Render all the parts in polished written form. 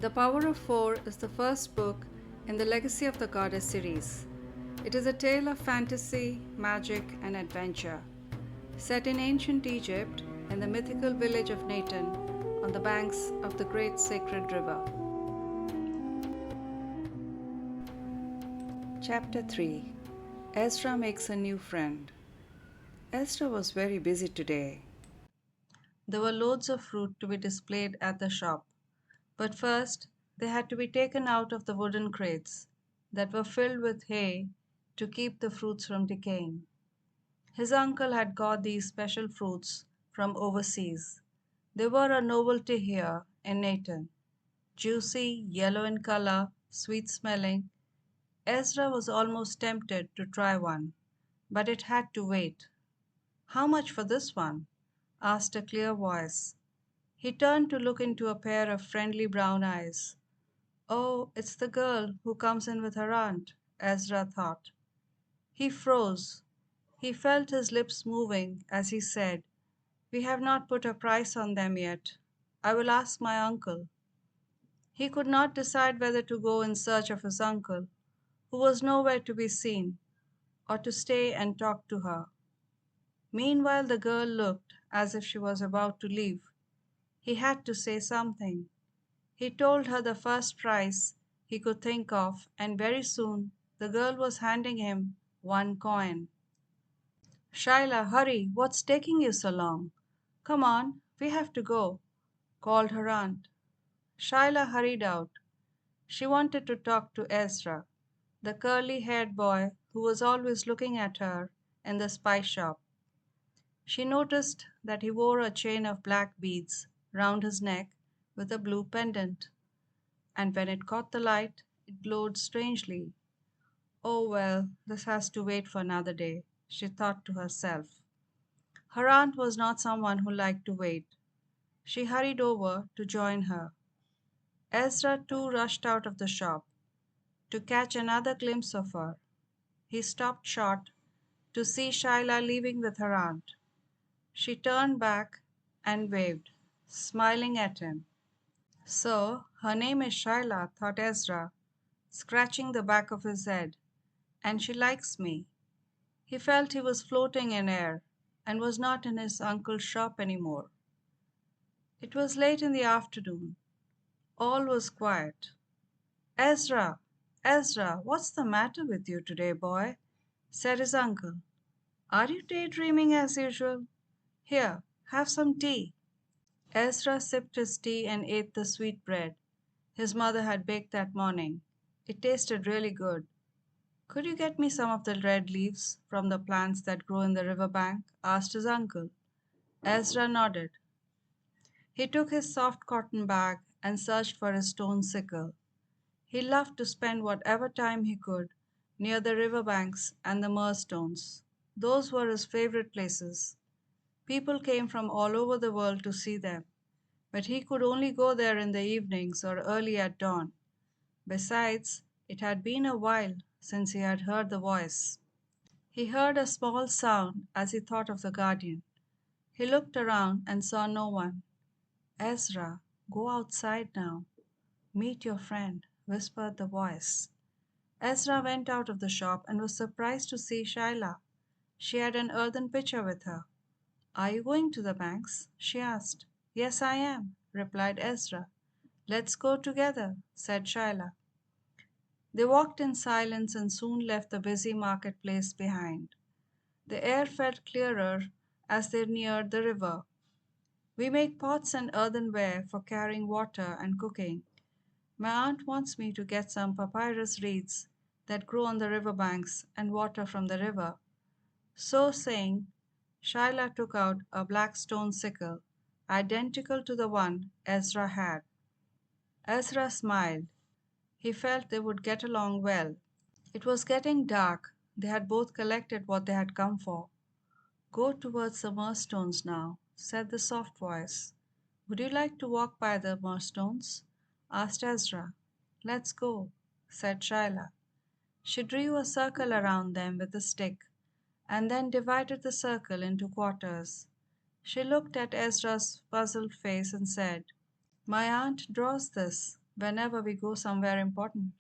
The Power of Four is the first book in the Legacy of the Goddess series. It is a tale of fantasy, magic, and adventure, set in ancient Egypt in the mythical village of Neten on the banks of the great sacred river. Chapter 3. Ezra makes a new friend. Ezra was very busy today. There were loads of fruit to be displayed at the shop, but first they had to be taken out of the wooden crates that were filled with hay to keep the fruits from decaying. His uncle had got these special fruits from overseas. They were a novelty here in Neten, juicy, yellow in color, sweet smelling. Ezra was almost tempted to try one, but it had to wait. "How much for this one?" asked a clear voice. He turned to look into a pair of friendly brown eyes. "Oh, it's the girl who comes in with her aunt," Ezra thought. He froze. He felt his lips moving as he said, "We have not put a price on them yet. I will ask my uncle." He could not decide whether to go in search of his uncle, who was nowhere to be seen, or to stay and talk to her. Meanwhile the girl looked as if she was about to leave. He had to say something. He told her the first price he could think of, and very soon the girl was handing him 1 coin. "Shyla, hurry, what's taking you so long? Come on, we have to go," called her aunt. Shyla hurried out. She wanted to talk to Ezra, the curly-haired boy who was always looking at her in the spice shop. She noticed that he wore a chain of black beads round his neck with a blue pendant, and when it caught the light, it glowed strangely. "Oh well, this has to wait for another day," she thought to herself. Her aunt was not someone who liked to wait. She hurried over to join her. Ezra too rushed out of the shop to catch another glimpse of her. He stopped short to see Shyla leaving with her aunt. She turned back and waved, smiling at him. "So, her name is Shyla," thought Ezra, scratching the back of his head, "and she likes me." He felt he was floating in air and was not in his uncle's shop any more. It was late in the afternoon. All was quiet. "Ezra, Ezra, what's the matter with you today, boy?" said his uncle. "Are you daydreaming as usual? Here, have some tea." Ezra sipped his tea and ate the sweet bread his mother had baked that morning. It tasted really good. "Could you get me some of the red leaves from the plants that grow in the river bank?" asked his uncle. Ezra nodded. He took his soft cotton bag and searched for his stone sickle. He loved to spend whatever time he could near the river banks and the millstones. Those were his favorite places. People came from all over the world to see them, but he could only go there in the evenings or early at dawn. Besides, it had been a while since he had heard the voice. He heard a small sound as he thought of the guardian. He looked around and saw no one. "Ezra, go outside now. Meet your friend," whispered the voice. Ezra went out of the shop and was surprised to see Shyla. She had an earthen pitcher with her. "Are you going to the banks?" she asked. "Yes, I am," replied Ezra. "Let's go together," said Shyla. They walked in silence and soon left the busy marketplace behind. The air felt clearer as they neared the river. "We make pots and earthenware for carrying water and cooking. My aunt wants me to get some papyrus reeds that grow on the river banks and water from the river." So saying, Shyla took out a black stone sickle, identical to the one Ezra had. Ezra smiled. He felt they would get along well. It was getting dark. They had both collected what they had come for. "Go towards the millstones now," said the soft voice. "Would you like to walk by the millstones?" asked Ezra. "Let's go," said Shyla. She drew a circle around them with a stick, and then divided the circle into quarters. She looked at Ezra's puzzled face and said, "My aunt draws this. whenever we go somewhere important.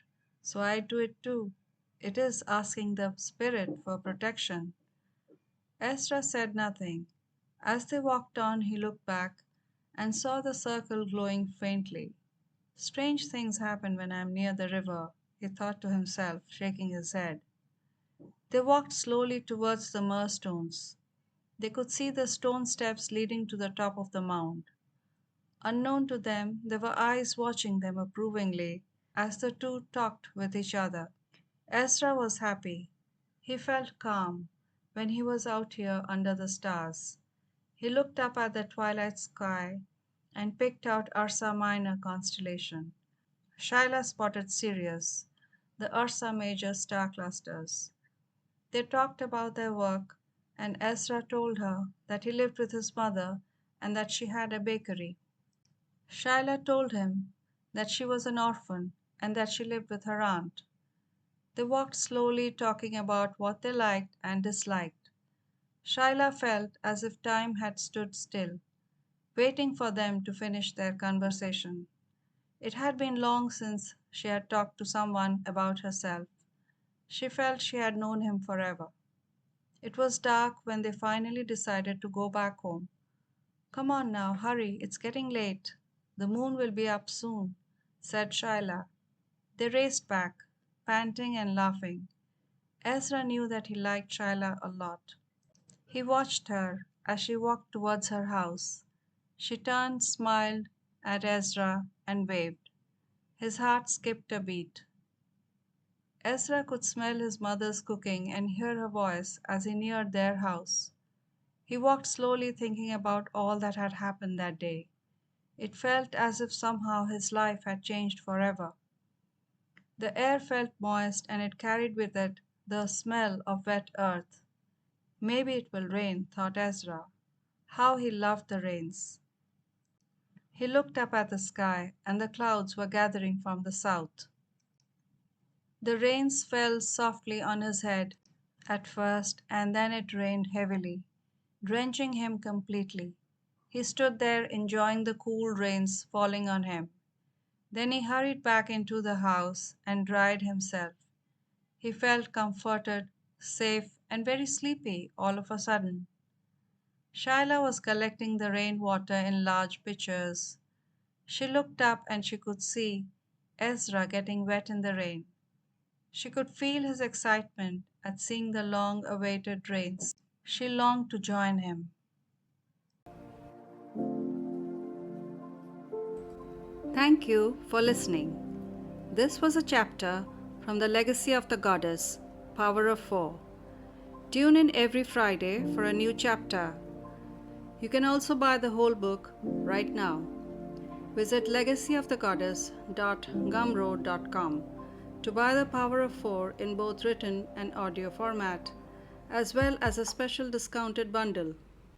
So I do it too. It is asking the spirit for protection. Ezra said nothing. As they walked on, he looked back and saw the circle glowing faintly. Strange things happen when I am near the river, he thought to himself, shaking his head. They walked slowly towards the millstones. They could see the stone steps leading to the top of the mound. Unknown to them, there were eyes watching them approvingly as the two talked with each other. Ezra was happy. He felt calm when he was out here under the stars. He looked up at the twilight sky and picked out Ursa Minor constellation. Shyla spotted Sirius, the Ursa Major star clusters. They talked about their work, and Ezra told her that he lived with his mother and that she had a bakery. Shyla told him that she was an orphan and that she lived with her aunt. They walked slowly, talking about what they liked and disliked. Shyla felt as if time had stood still, waiting for them to finish their conversation. It had been long since she had talked to someone about herself. She felt she had known him forever. It was dark when they finally decided to go back home. Come on now, hurry, it's getting late. The moon will be up soon, said Shyla. They raced back, panting and laughing. Ezra knew that he liked Shyla a lot. He watched her as she walked towards her house. She turned, smiled at Ezra, and waved. His heart skipped a beat. Ezra could smell his mother's cooking and hear her voice as he neared their house. He walked slowly, thinking about all that had happened that day. It felt as if somehow his life had changed forever. The air felt moist and it carried with it the smell of wet earth. Maybe it will rain, thought Ezra. How he loved the rains. He looked up at the sky, and the clouds were gathering from the south. The rains fell softly on his head at first, and then it rained heavily, drenching him completely. He stood there enjoying the cool rains falling on him. Then he hurried back into the house and dried himself. He felt comforted, safe, and very sleepy all of a sudden. Shyla was collecting the rain water in large pitchers. She looked up and she could see Ezra getting wet in the rain. She could feel his excitement at seeing the long awaited rains. She longed to join him. Thank you for listening. This was a chapter from The Legacy of the Goddess, Power of Four. Tune in every Friday for a new chapter. You can also buy the whole book right now. Visit legacyofthegoddess.gumroad.com to buy The Power of Four in both written and audio format, as well as a special discounted bundle.